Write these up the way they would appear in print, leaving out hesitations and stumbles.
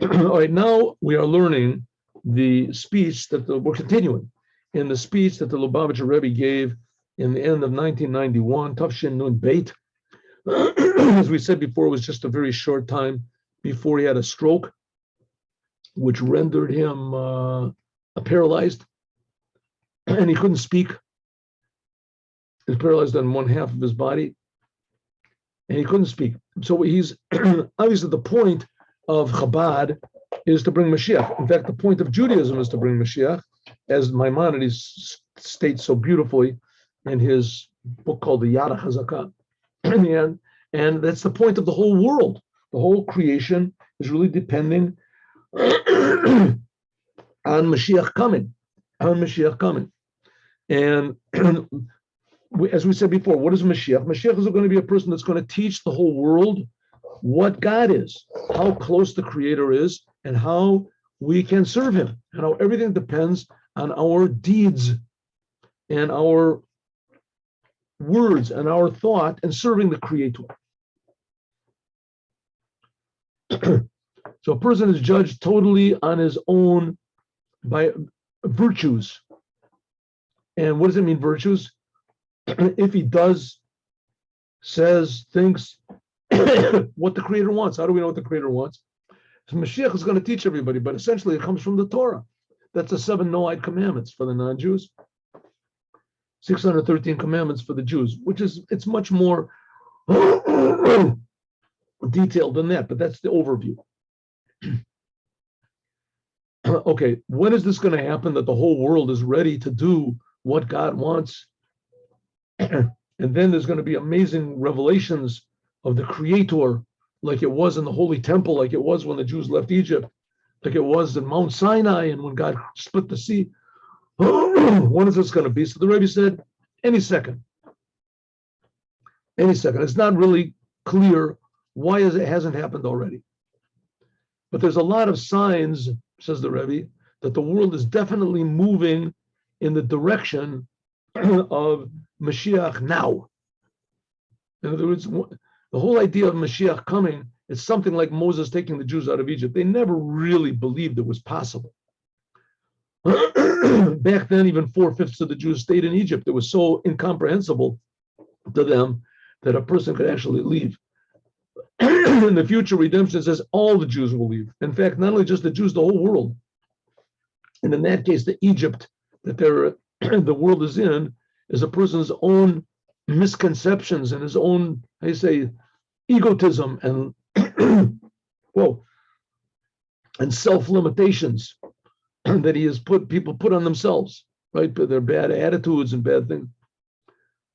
All right, now we are learning the speech we're continuing in the speech that the Lubavitcher Rebbe gave in the end of 1991, Tafshin Nun Beit. As we said before, it was just a very short time before he had a stroke, which rendered him paralyzed, and he couldn't speak. He was paralyzed on one half of his body, and he couldn't speak. So he's obviously the point of Chabad is to bring Mashiach. In fact, the point of Judaism is to bring Mashiach, as Maimonides states so beautifully in his book called the Yad HaChazakah. And that's the point of the whole world. The whole creation is really depending on Mashiach coming, And as we said before, what is Mashiach? Mashiach is going to be a person that's going to teach the whole world what God is, how close the Creator is, and how we can serve Him, and how everything depends on our deeds and our words and our thought and serving the Creator. So a person is judged totally on his own by virtues. And what does it mean, virtues? If he does, says, thinks what the Creator wants. How do we know what the Creator wants? So Mashiach is going to teach everybody, but essentially it comes from the Torah. That's the 7 Noahide commandments for the non-Jews. 613 commandments for the Jews, it's much more detailed than that, but that's the overview. Okay, when is this going to happen that the whole world is ready to do what God wants? And then there's going to be amazing revelations of the Creator, like it was in the Holy Temple, like it was when the Jews left Egypt, like it was in Mount Sinai and when God split the sea. When is this going to be? So the Rebbe said, any second. It's not really clear why it hasn't happened already. But there's a lot of signs, says the Rebbe, that the world is definitely moving in the direction of Mashiach now. In other words, the whole idea of Mashiach coming is something like Moses taking the Jews out of Egypt. They never really believed it was possible. Back then, even 4/5 of the Jews stayed in Egypt. It was so incomprehensible to them that a person could actually leave. In the future, redemption says all the Jews will leave. In fact, not only just the Jews, the whole world. And in that case, the Egypt that the world is in is a person's own misconceptions and his own, egotism and and self-limitations that he has people put on themselves, right? But their bad attitudes and bad things.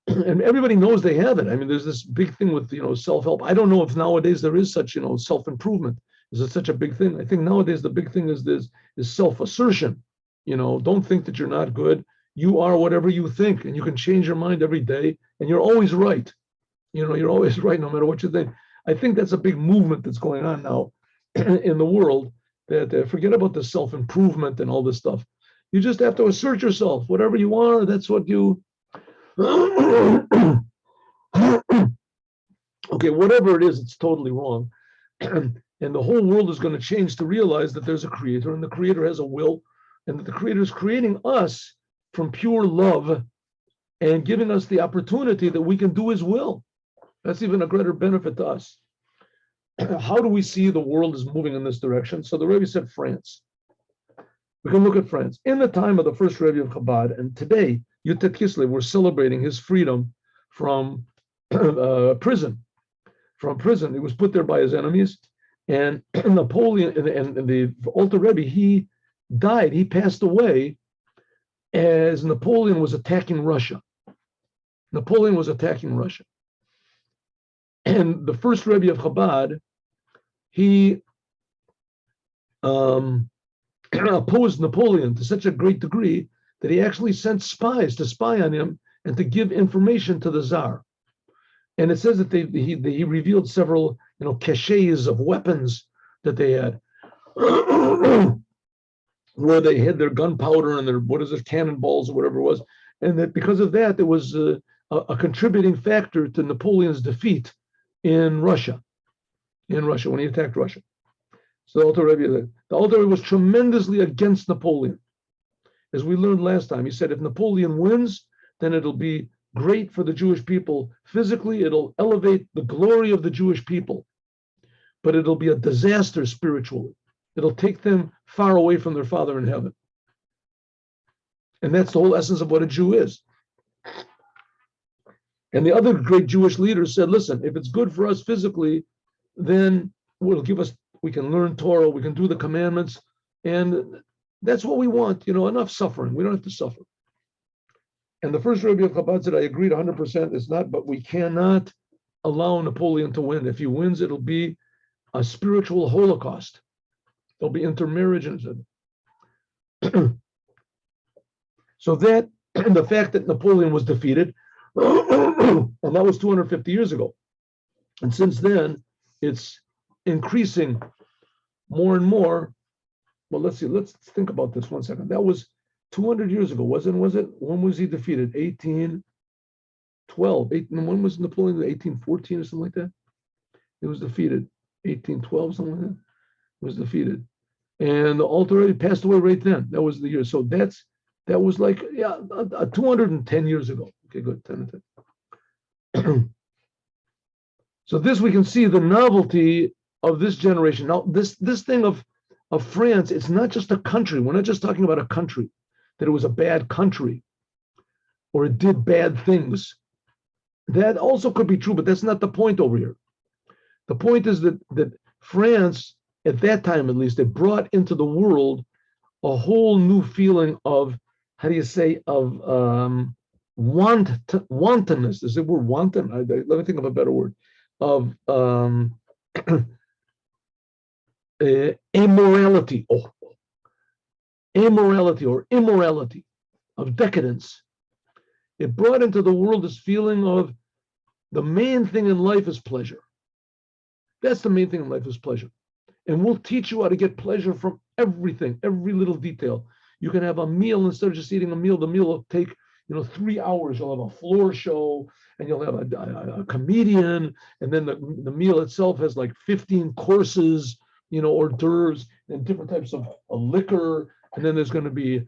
And everybody knows they have it. I mean, there's this big thing with, self-help. I don't know if nowadays there is such, self-improvement. Is it such a big thing? I think nowadays the big thing is self-assertion. Don't think that you're not good. You are whatever you think, and you can change your mind every day, and you're always right. You're always right no matter what you think. I think that's a big movement that's going on now in the world, that forget about the self-improvement and all this stuff. You just have to assert yourself. Whatever you are, that's what you... Okay, whatever it is, it's totally wrong. And the whole world is going to change to realize that there's a Creator, and the Creator has a will, and that the Creator is creating us from pure love and giving us the opportunity that we can do His will. That's even a greater benefit to us. How do we see the world is moving in this direction? So the Rebbe said France. We can look at France. In the time of the first Rebbe of Chabad, and today, Yuta Kislev, we're celebrating his freedom from prison. From prison, he was put there by his enemies, and Napoleon and the Alter Rebbe, he died. He passed away as Napoleon was attacking Russia. And the first Rebbe of Chabad, he opposed Napoleon to such a great degree that he actually sent spies to spy on him and to give information to the Tsar. And it says that he revealed several, caches of weapons that they had, where they had their gunpowder and their, cannonballs or whatever it was. And that because of that, there was a contributing factor to Napoleon's defeat in Russia, when he attacked Russia. So the Alter Rebbe was tremendously against Napoleon. As we learned last time, he said if Napoleon wins, then it'll be great for the Jewish people. Physically, it'll elevate the glory of the Jewish people, but it'll be a disaster spiritually. It'll take them far away from their Father in heaven. And that's the whole essence of what a Jew is. And the other great Jewish leaders said, listen, if it's good for us physically, then we can learn Torah, we can do the commandments, and that's what we want, enough suffering. We don't have to suffer. And the first Rebbe of Chabad said, I agreed 100%, it's not, but we cannot allow Napoleon to win. If he wins, it'll be a spiritual holocaust. There'll be intermarriage. So that, the fact that Napoleon was defeated, and that was 250 years ago. And since then, it's increasing more and more. Well, let's see, let's think about this 1 second. That was 200 years ago, wasn't it? When was he defeated? 1812. When was Napoleon? 1814 or something like that? It was defeated. 1812, something like that. It was defeated. And the Alter Rebbe passed away right then. That was the year. So that was like, 210 years ago. Okay, good, 10 and 10. So this, we can see the novelty of this generation. Now, this thing of France, it's not just a country. We're not just talking about a country, that it was a bad country or it did bad things. That also could be true, but that's not the point over here. The point is that France, at that time at least, it brought into the world a whole new feeling of, wantonness. Is the word wanton? Let me think of a better word. Of amorality. Amorality or immorality, of decadence. It brought into the world this feeling of the main thing in life is pleasure. That's the main thing in life is pleasure. And we'll teach you how to get pleasure from everything, every little detail. You can have a meal, instead of just eating a meal, the meal will take 3 hours. You'll have a floor show, and you'll have a comedian, and then the meal itself has like 15 courses, hors d'oeuvres, and different types of liquor, and then there's going to be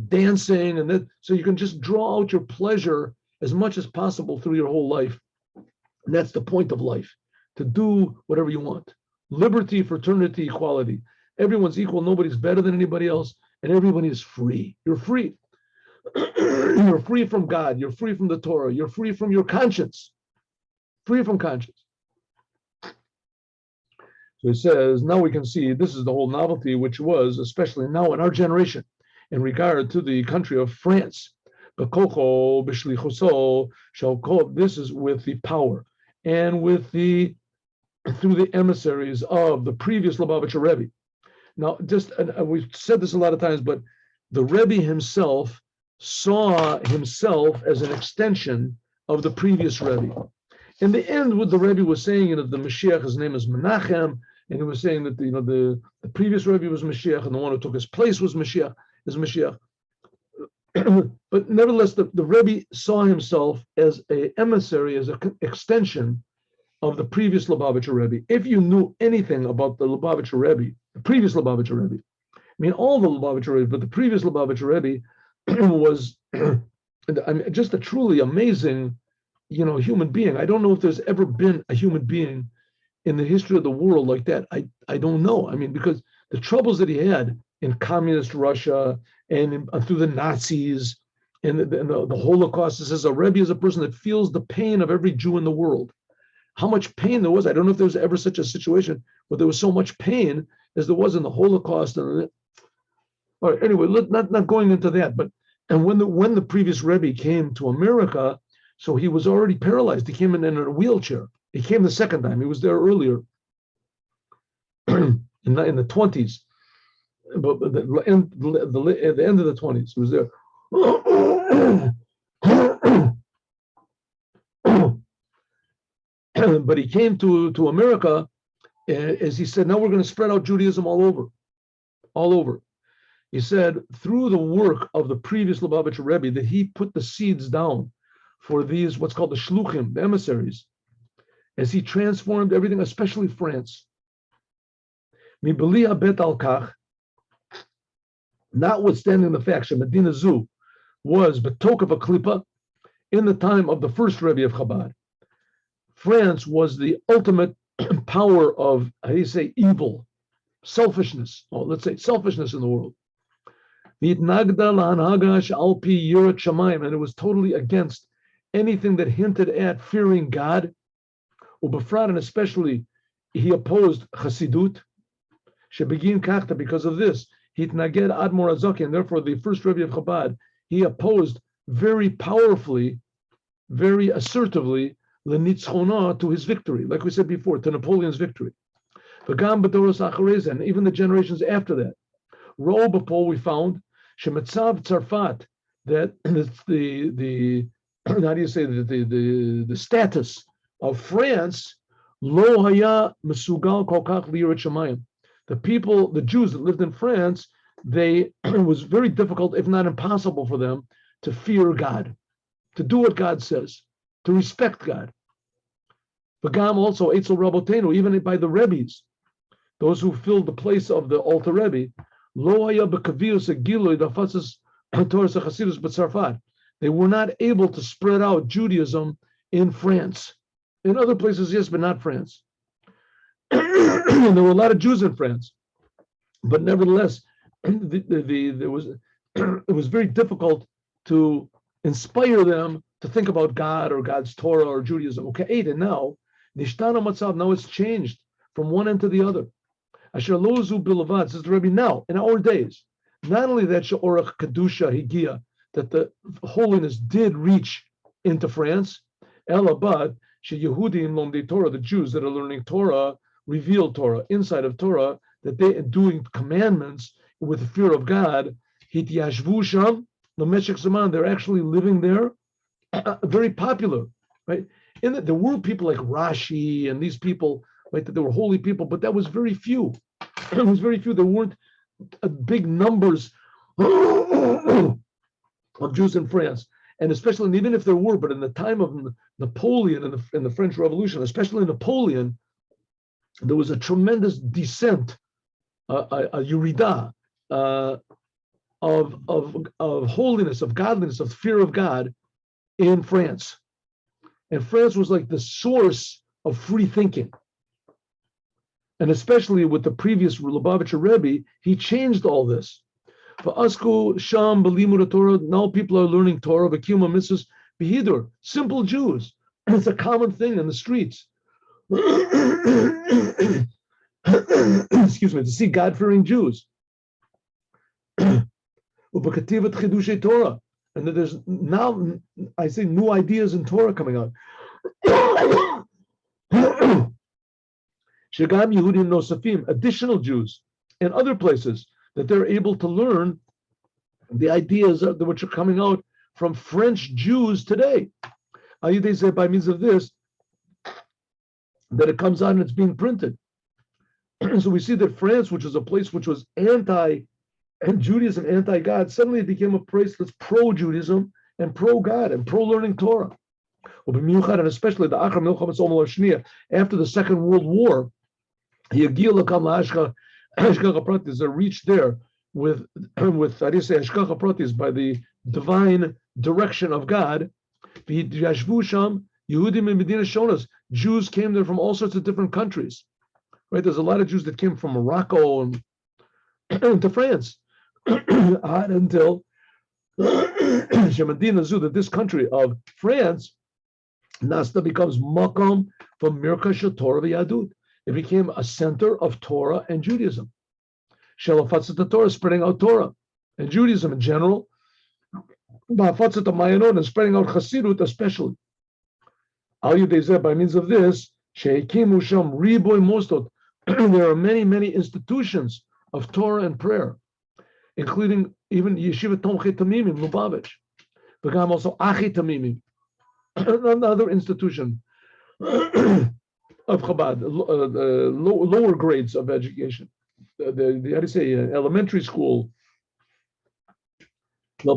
dancing, and then so you can just draw out your pleasure as much as possible through your whole life. And that's the point of life, to do whatever you want. Liberty, fraternity, equality. Everyone's equal, nobody's better than anybody else, and everybody is free. You're free. You're free from God. You're free from the Torah. You're free from your conscience. Free from conscience. So he says, now we can see this is the whole novelty, which was, especially now in our generation, in regard to the country of France. This is with the power and through the emissaries of the previous Lubavitcher Rebbe. Now, we've said this a lot of times, but the Rebbe himself saw himself as an extension of the previous Rebbe. In the end, what the Rebbe was saying, the Moshiach, his name is Menachem, and he was saying that the previous Rebbe was Moshiach, and the one who took his place was Moshiach. But nevertheless, the Rebbe saw himself as an emissary, as an extension of the previous Lubavitcher Rebbe. If you knew anything about the Lubavitcher Rebbe, the previous Lubavitcher Rebbe, all the Lubavitcher Rebbe, but the previous Lubavitcher Rebbe was just a truly amazing, human being. I don't know if there's ever been a human being in the history of the world like that. I don't know. Because the troubles that he had in communist Russia and through the Nazis and the Holocaust, it says a Rebbe is a person that feels the pain of every Jew in the world. How much pain there was, I don't know if there was ever such a situation where there was so much pain as there was in the Holocaust. All right, anyway, not going into that, and when the previous Rebbe came to America, so he was already paralyzed. He came in a wheelchair. He came the second time. He was there earlier in the 20s, but at the end of the 20s, he was there. But he came to America, as he said, now we're going to spread out Judaism all over. He said, through the work of the previous Lubavitcher Rebbe, that he put the seeds down for these, what's called the shluchim, the emissaries, as he transformed everything, especially France. Mi beli habet al kach, notwithstanding the fact that Medina Zu was betok of a klipa in the time of the first Rebbe of Chabad. France was the ultimate power of, how do you say, evil, selfishness. Oh, let's say selfishness in the world. And it was totally against anything that hinted at fearing God. And especially, he opposed Chassidut. Because of this, Hitnaged Admor Azaki, and therefore the first Rebbe of Chabad, he opposed very powerfully, very assertively, Lenitzchona, to his victory, like we said before, to Napoleon's victory. And even the generations after that. Ro'obapol, we found, Shemetzav Tzarfat, that the how do you say, the status of France, Lo haya mesugal kolkach liyirat shamayim. The people, the Jews that lived in France, it was very difficult, if not impossible, for them to fear God, to do what God says, to respect God. V'gam also Eitzel Rabotenu, even by the Rebbes, those who filled the place of the Alter Rebbe, Lo haya b'kavius agiloi dafatzes Torah chasidus b'tzarfat. They were not able to spread out Judaism in France. In other places, yes, but not France. There were a lot of Jews in France, but nevertheless, it was very difficult to inspire them to think about God or God's Torah or Judaism. Okay, and now it's changed from one end to the other. Asher lozu bilavad, says the Rebbe, now in our days, not only that she'orach kedusha higia, that the holiness did reach into France, but she'Yehudim lomdei Torah, the Jews that are learning Torah, revealed Torah, inside of Torah, that they are doing commandments with the fear of God. Hityashvu sham l'meshek zaman, they're actually living there, very popular, right? There were people like Rashi and these people, right, that they were holy people, but that was very few. It was very few. There weren't big numbers of Jews in France, and especially, and even if there were, but in the time of Napoleon and the French Revolution, especially Napoleon, there was a tremendous descent, a yurida of holiness, of godliness, of fear of God in France. And France was like the source of free thinking. And especially with the previous Lubavitcher Rebbe, he changed all this. For Asku, Sham, Belimud Torah, now people are learning Torah, Vakima Mitzvahs, Behidur, simple Jews. It's a common thing in the streets. Excuse me, to see God-fearing Jews. Torah. And that there's now, I say, new ideas in Torah coming out. Shagam Yehudim Nosafim, additional Jews in other places, that they're able to learn the ideas which are coming out from French Jews today. They say by means of this, that it comes out and it's being printed. So we see that France, which was a place which was anti-Judaism, anti-God, suddenly it became a place that's pro-Judaism and pro-God and pro-learning Torah. And especially the after the Second World War, they reached there with I didn't say hashgacha pratis, by the divine direction of God. Jews came there from all sorts of different countries. Right? There's a lot of Jews that came from Morocco and to France until Medina Zu, that this country of France, Nasta becomes Makom for Mirka Torah v'Yadut. It became a center of Torah and Judaism. Shalafatzat Torah, spreading out Torah and Judaism in general. Ba'afatzat Mayanot, and spreading out Chassidut especially. Al Yudezeh, by means of this, Shehikimu Sham Riboy Mostot. There are many, many institutions of Torah and prayer, including even Yeshiva Tomchei Tamimim in Lubavitch. Become also Achi Tamimim, another institution of Chabad, lower grades of education. How do you say, elementary school. Ad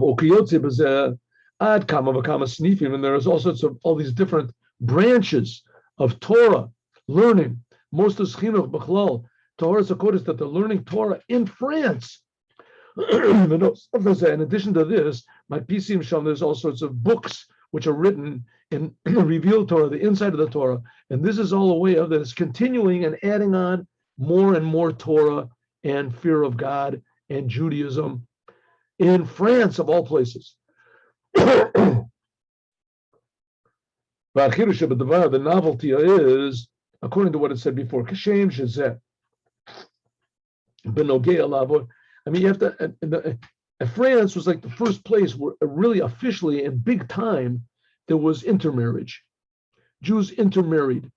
Kama Vakama Snifim, and there's all sorts of all these different branches of Torah learning. Most of Chinuch B'chlal, Torah Sakotis, that they're learning Torah in France. In addition to this, my PCM Sham, there's all sorts of books which are written in the revealed Torah, the inside of the Torah. And this is all a way of that it's continuing and adding on more and more Torah and fear of God and Judaism in France, of all places. The novelty is, according to what it said before, Kashem Shazet. I mean, you have to. France was like the first place where really officially and big time there was intermarriage. Jews intermarried.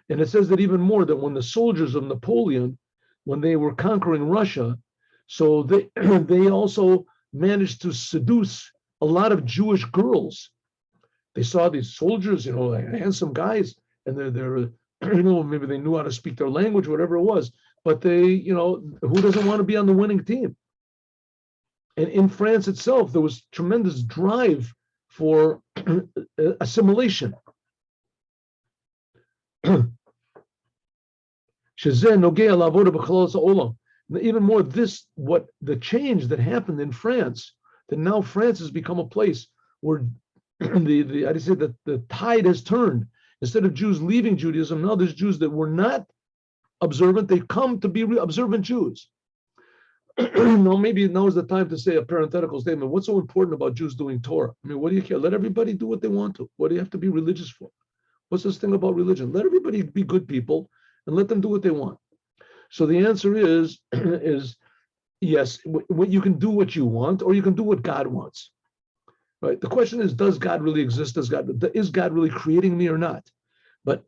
And it says that even more, that when the soldiers of Napoleon, when they were conquering Russia, so they also managed to seduce a lot of Jewish girls. They saw these soldiers, like handsome guys, and they're maybe they knew how to speak their language, whatever it was. But they, who doesn't want to be on the winning team? And in France itself, there was tremendous drive for assimilation. Even more, what the change that happened in France, that now France has become a place where the tide has turned. Instead of Jews leaving Judaism, now there's Jews that were not observant, they come to be observant Jews. No, maybe now is the time to say a parenthetical statement. What's so important about Jews doing Torah? I mean, what do you care? Let everybody do what they want to. What do you have to be religious for? What's this thing about religion? Let everybody be good people and let them do what they want. So the answer is yes, you can do what you want, or you can do what God wants. Right? The question is, does God really exist? Is God really creating me or not? But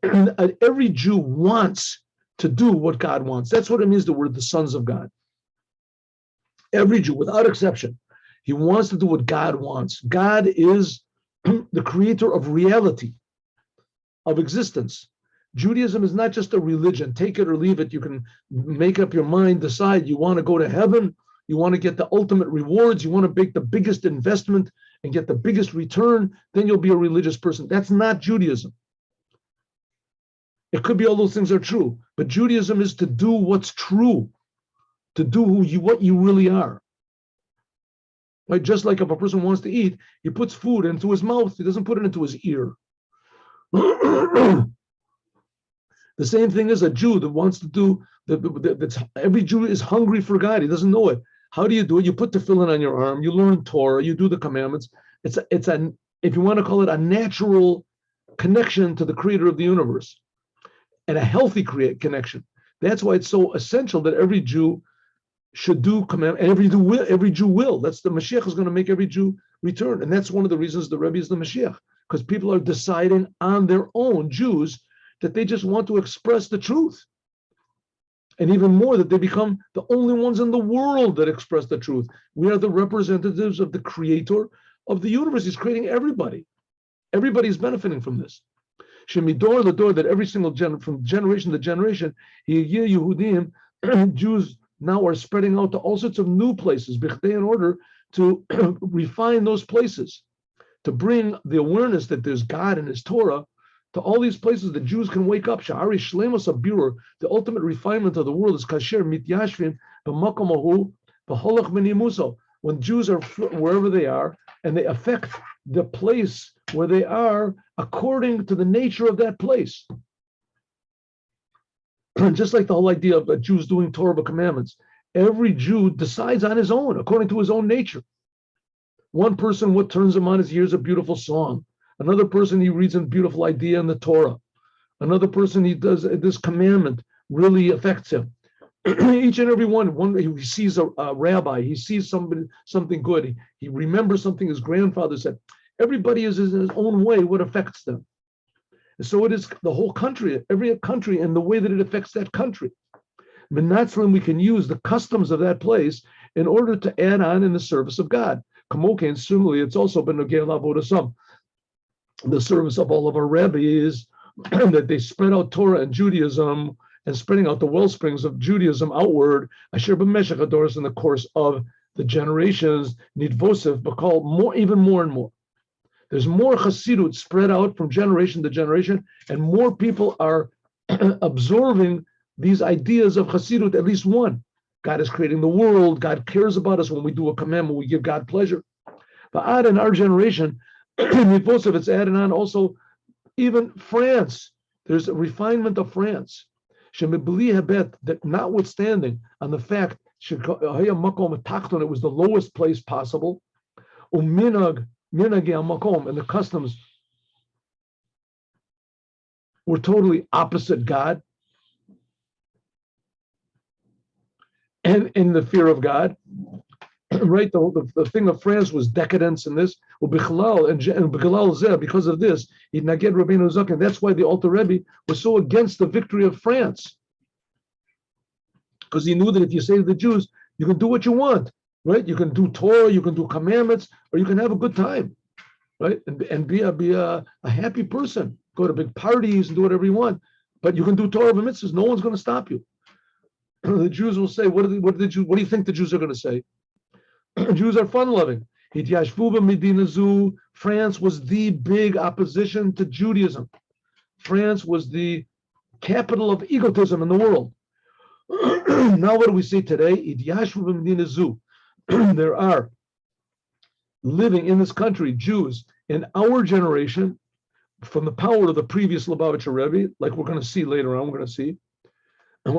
every Jew wants to do what God wants. That's what it means that we're the sons of God. Every Jew, without exception, he wants to do what God wants. God is the creator of reality, of existence. Judaism is not just a religion. Take it or leave it. You can make up your mind, decide you want to go to heaven, you want to get the ultimate rewards, you want to make the biggest investment and get the biggest return, then you'll be a religious person. That's not Judaism. It could be all those things are true, but Judaism is to do what's true, to do what you really are. Right? Just like if a person wants to eat, he puts food into his mouth, he doesn't put it into his ear. The same thing is a Jew that wants to do, every Jew is hungry for God, he doesn't know it. How do you do it? You put tefillin on your arm, you learn Torah, you do the commandments. It's if you want to call it, a natural connection to the creator of the universe, and a healthy connection. That's why it's so essential that every Jew should do commandment, and every Jew will. That's the Moshiach is going to make every Jew return. And that's one of the reasons the Rebbe is the Moshiach, because people are deciding on their own, Jews, that they just want to express the truth. And even more, that they become the only ones in the world that express the truth. We are the representatives of the creator of the universe. He's creating everybody. Everybody's benefiting from this. Shemidor the door, that every single from generation to generation, Yehudim, Jews now are spreading out to all sorts of new places, in order to refine those places, to bring the awareness that there's God and His Torah to all these places that Jews can wake up. Sha'ari Shlemus Abur, the ultimate refinement of the world is kasher mityashvim b'makom ahu b'holach v'nimuso. When Jews are wherever they are, and they affect the place where they are according to the nature of that place. Just like the whole idea of Jews doing Torah commandments, every Jew decides on his own, according to his own nature. One person, what turns him on is he hears a beautiful song. Another person, he reads a beautiful idea in the Torah. Another person, he does this commandment, really affects him. Each and every one, he sees a rabbi, he sees something good, he remembers something his grandfather said. Everybody is in his own way what affects them. And so it is the whole country, every country, and the way that it affects that country. Menatzlim, we can use the customs of that place in order to add on in the service of God. Kamoke, and similarly, it's also been the service of all of our rabbis, that they spread out Torah and Judaism, and spreading out the well springs of Judaism outward, Asher b'meshech hadoros, in the course of the generations, nidvosef, bakal, even more and more. There's more chassidut spread out from generation to generation, and more people are absorbing these ideas of Chassidut, at least one. God is creating the world. God cares about us. When we do a commandment, we give God pleasure. But in our generation, it's added on also even France. There's a refinement of France. That notwithstanding on the fact it was the lowest place possible, and the customs were totally opposite God and in the fear of God. Right, the thing of France was decadence in this. And because of this, that's why the Alter Rebbe was so against the victory of France, because he knew that if you say to the Jews, you can do what you want, right? You can do Torah, you can do commandments, or you can have a good time, right? And be a happy person. Go to big parties and do whatever you want, but you can do Torah and mitzvahs. No one's going to stop you. The Jews will say, what do you think the Jews are going to say? Jews are fun-loving. France was the big opposition to Judaism. France was the capital of egotism in the world. Now what do we see today? There are living in this country Jews in our generation from the power of the previous Lubavitcher Rebbe, like we're going to see later on, we're going to see. And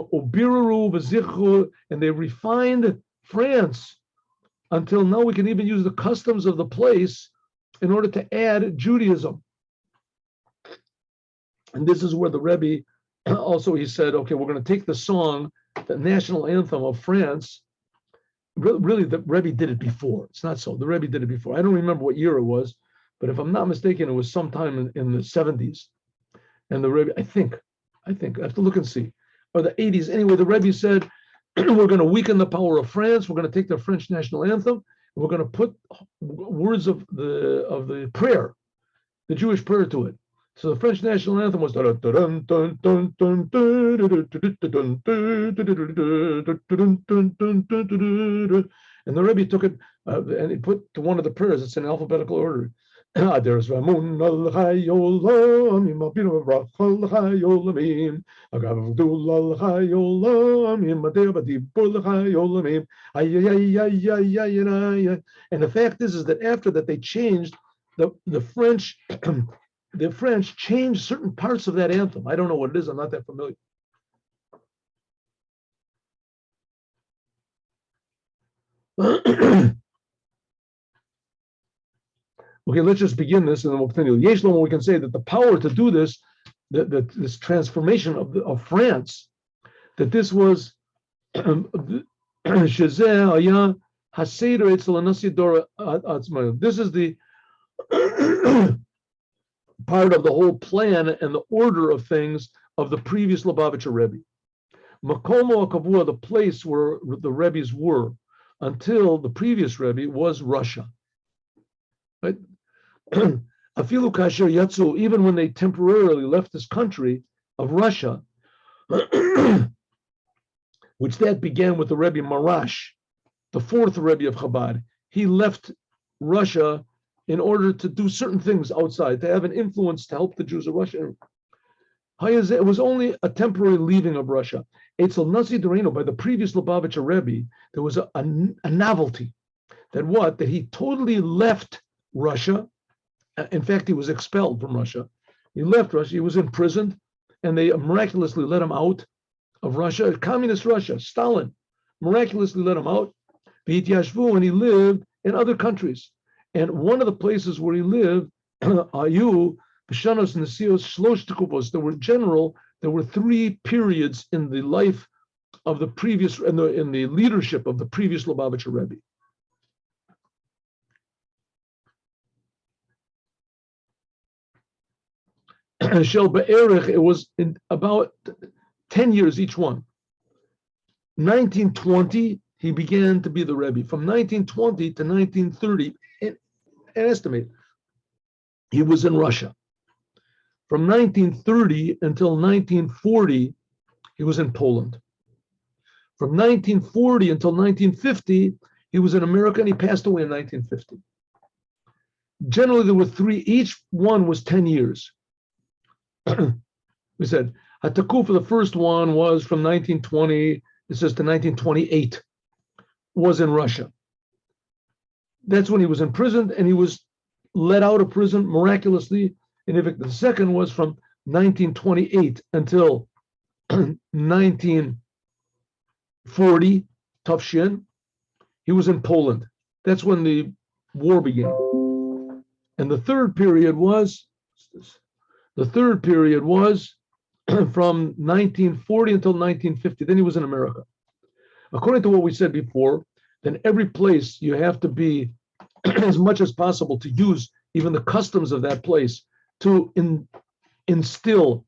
they refined France until now we can even use the customs of the place in order to add Judaism. And this is where the Rebbe also, he said, okay, we're going to take the song, the national anthem of France. Really, the Rebbe did it before. It's not so. The Rebbe did it before. I don't remember what year it was, but if I'm not mistaken, it was sometime in the 70s. And the Rebbe, I think, I have to look and see, or the 80s. Anyway, the Rebbe said, we're going to weaken the power of France. We're going to take the French national anthem, and we're going to put words of the prayer, the Jewish prayer to it. So the French national anthem was, and the Rebbe took it and he put to one of the prayers. It's in alphabetical order. There's Ramun al Hayolam, Imabino Rachel Hayolamim, Agavdul al Hayolam, Imadebadibul Hayolamim, Ayayayayayayay. And the fact is that after that they changed the French. The French changed certain parts of that anthem. I don't know what it is. I'm not that familiar. Okay, let's just begin this and then we'll continue. Yeshlom, we can say that the power to do this, this transformation of France, that this was this is the part of the whole plan and the order of things of the previous Lubavitcher Rebbe. Makomo Kavua, the place where the Rebbes were until the previous Rebbe, was Russia. Right? Afilu kasher yatsu, even when they temporarily left this country of Russia, which that began with the Rebbe Marash, the fourth Rebbe of Chabad. He left Russia in order to do certain things outside, to have an influence to help the Jews of Russia. It was only a temporary leaving of Russia. Etzel Nasi Doreno, by the previous Lubavitcher Rebbe, there was a novelty that he totally left Russia. In fact, he was expelled from Russia. He left Russia. He was imprisoned, and they miraculously let him out of Russia. Communist Russia, Stalin miraculously let him out. And he lived in other countries. And one of the places where he lived, there were three periods in the life of the previous, in the leadership of the previous Lubavitcher Rebbe. It was in about 10 years each one. 1920, he began to be the Rebbe. From 1920 to 1930, estimate, he was in Russia. From 1930 until 1940, he was in Poland. From 1940 until 1950, he was in America, and he passed away in 1950. Generally, there were three, each one was 10 years. We said, Hatakufa, the first one was from 1920, it says to 1928, was in Russia. That's when he was imprisoned, and he was let out of prison miraculously. And the second was from 1928 until 1940, Tafshin. He was in Poland. That's when the war began. And the third period was from 1940 until 1950. Then he was in America. According to what we said before, then every place you have to be as much as possible to use even the customs of that place to instill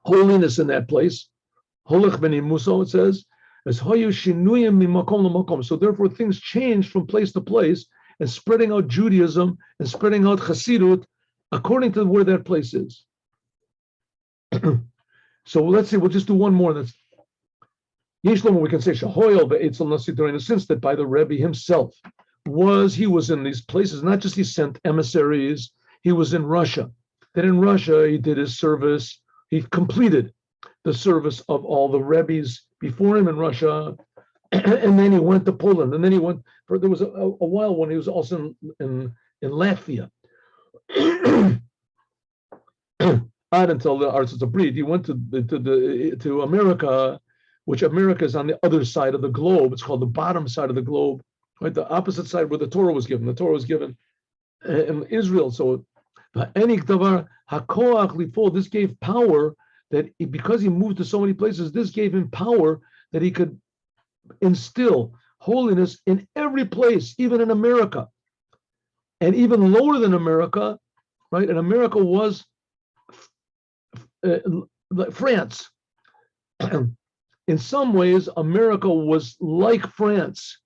holiness in that place. Holech b'nei Musa, it says, as hoyu shinuyim mimakom lamakom. So therefore things change from place to place, and spreading out Judaism and spreading out Chassidut according to where that place is. So let's see, we'll just do one more. That's Yeshlom, we can say Shahoyel ve'etzel nasi, in a sense that by the Rebbe himself he was in these places, not just he sent emissaries, he was in Russia. Then in Russia he did his service, he completed the service of all the Rebbes before him in Russia, and then he went to Poland, and then there was a while when he was also in Latvia. Not until the Arts of Breed, he went to America, which America is on the other side of the globe. It's called the bottom side of the globe, right? The opposite side where the Torah was given. The Torah was given in Israel. So, this gave power that because he moved to so many places, this gave him power that he could instill holiness in every place, even in America, and even lower than America, right? And America was like France. In some ways, America was like France.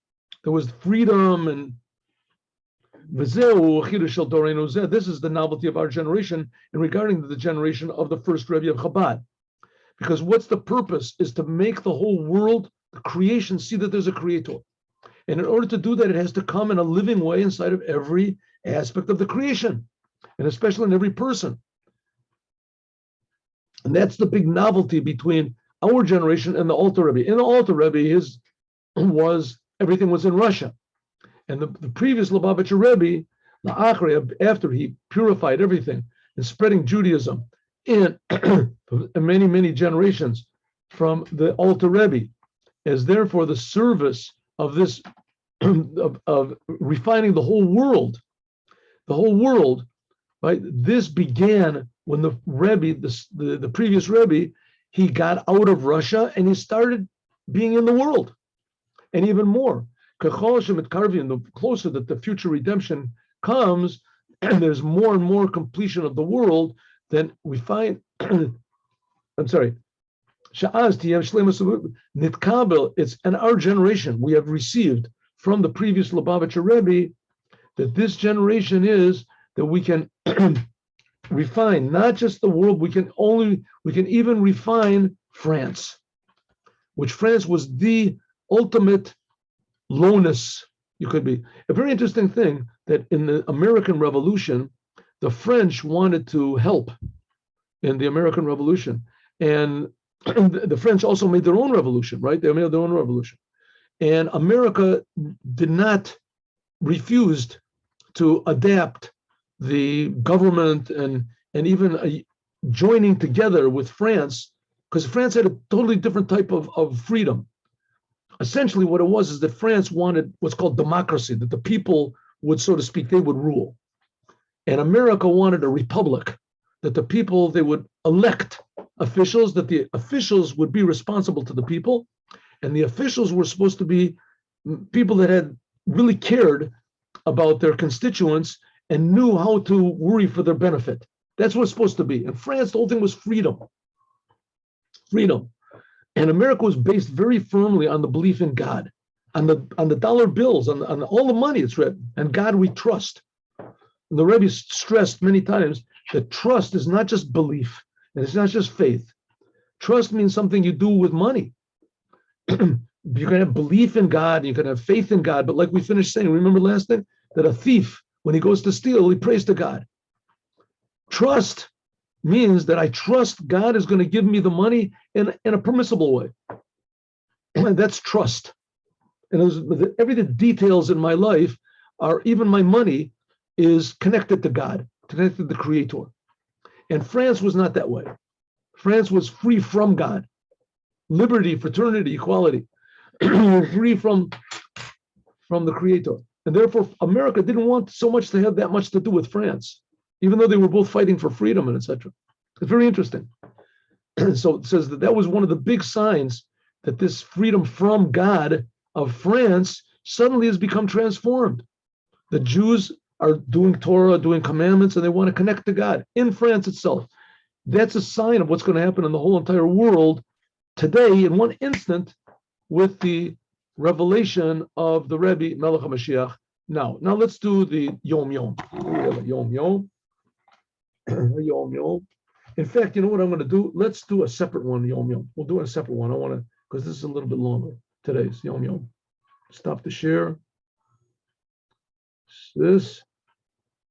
There was freedom, and this is the novelty of our generation in regarding to the generation of the first Rebbe of Chabad. Because what's the purpose is to make the whole world, the creation, see that there's a creator. And in order to do that, it has to come in a living way inside of every aspect of the creation, and especially in every person. And that's the big novelty between our generation and the Alter Rebbe. In the Alter Rebbe, everything was in Russia. And the previous Lubavitcher Rebbe, after he purified everything and spreading Judaism in many, many generations from the Alter Rebbe, as therefore the service of this, of refining the whole world, right? This began when the Rebbe, the previous Rebbe, he got out of Russia and he started being in the world, and even more. The closer that the future redemption comes, and there's more and more completion of the world, then we find, I'm sorry, it's in our generation, we have received from the previous Lubavitcher Rebbe that this generation is that we can refine not just the world, we can even refine France, which France was the ultimate lowness you could be. A very interesting thing that in the American Revolution, the French wanted to help in the American Revolution, and the French also made their own revolution, right? They made their own revolution, and America refused to adapt the government and even joining together with France, because France had a totally different type of freedom. Essentially what it was is that France wanted what's called democracy, that the people would, so to speak, they would rule. And America wanted a republic, that the people, they would elect officials, that the officials would be responsible to the people, and the officials were supposed to be people that had really cared about their constituents and knew how to worry for their benefit. That's what it's supposed to be. In France, the whole thing was freedom. Freedom. And America was based very firmly on the belief in God, on the dollar bills, on all the money it's written. And God we trust. And the Rebbe stressed many times that trust is not just belief, and it's not just faith. Trust means something you do with money. You can have belief in God, you can have faith in God, but like we finished saying, remember last time, that a thief, when he goes to steal, he prays to God. Trust means that I trust God is going to give me the money in a permissible way. And that's trust. And every the details in my life are, even my money is connected to God, connected to the Creator. And France was not that way. France was free from God. Liberty, fraternity, equality. Free from the Creator. And therefore, America didn't want so much to have that much to do with France, even though they were both fighting for freedom and etc. It's very interesting. So it says that was one of the big signs that this freedom from God of France suddenly has become transformed. The Jews are doing Torah, doing commandments, and they want to connect to God in France itself. That's a sign of what's going to happen in the whole entire world today in one instant with the revelation of the Rebbe, Melech HaMashiach. Now let's do the Yom Yom. We have a Yom Yom. Yom Yom. In fact, you know what I'm going to do? Let's do a separate one, Yom Yom. We'll do a separate one. I want to, because this is a little bit longer. Today's Yom Yom. Stop the share. This.